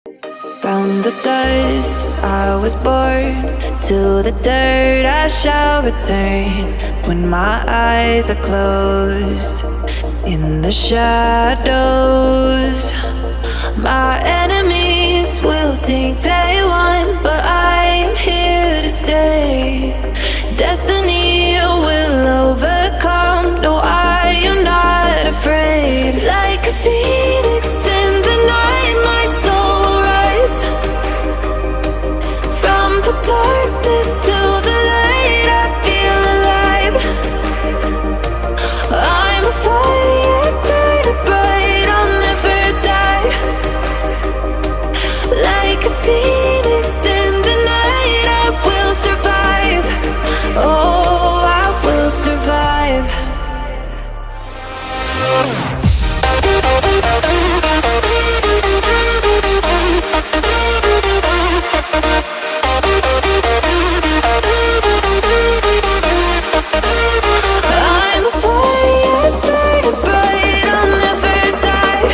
From the dust I was born, to the dirt I shall return. When my eyes are closed, in the shadows, my enemies will think they won, but I am here to stay. Destiny will overcome. No, I am not afraid. Like a phoenix in the night, my soul will rise. From the darkness to the light, I feel alive. I'm a fire burning bright, I'll never die. Like a phoenix in the night, I will survive. Oh, I will survive. I'm a fire burning bright, I'll never die.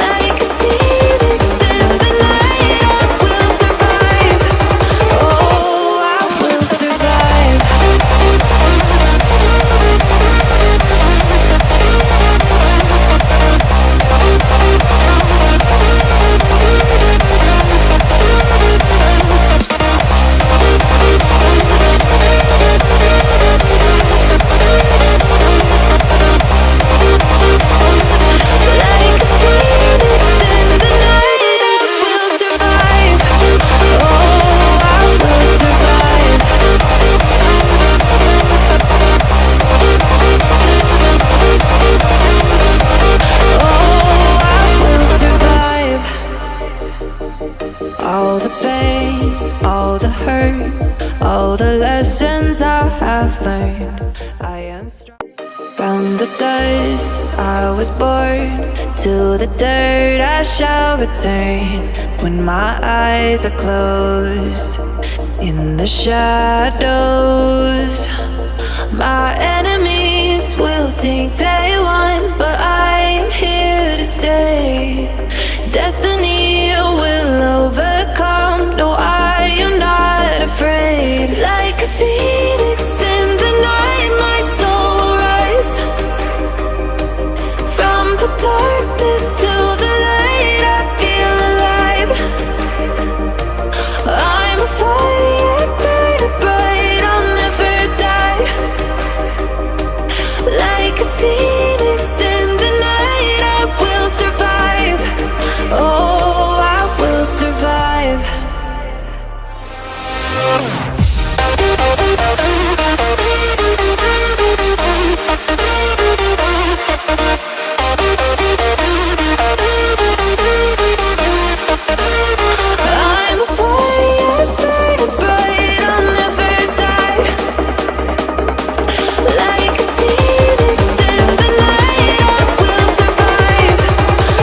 Like a phoenix in the night, I will survive. Oh, I will survive. Like a phoenix in the night, I will survive. Oh, I will survive. Oh, I will survive. All the pain, all the hurt, all the lessons I have learned, I am strong. From the dust I was born, to the dirt I shall return. When my eyes are closed, in the shadows, my enemies will think they won, but I am here to stay. Destiny will overcome. No, I am not afraid. Like a phoenix in the night, my soul will rise. From the darkness to the light, I feel alive. I'm a fire burning bright, I'll never die. Like a phoenix in the night, I will survive. Oh, I will survive. I'm a fire burning bright, I'll never die. Like a phoenix in the night, I will survive.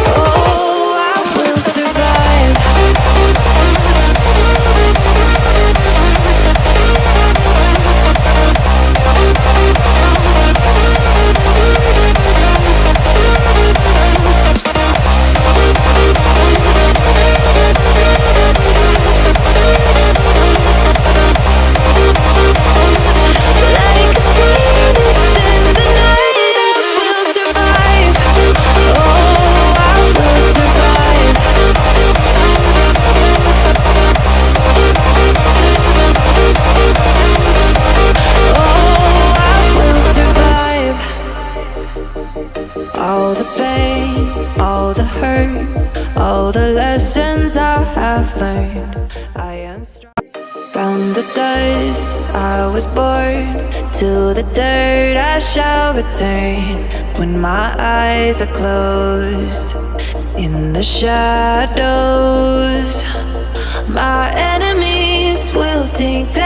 Oh, I will survive. Like a phoenix in the night, I will survive. Oh, I will survive. Oh, I will survive. All the pain, all the hurt, all the lessons I have learned, I am strong. From the dust I was born, to the dirt I shall return. When my eyes are closed, in the shadows, my enemies will think that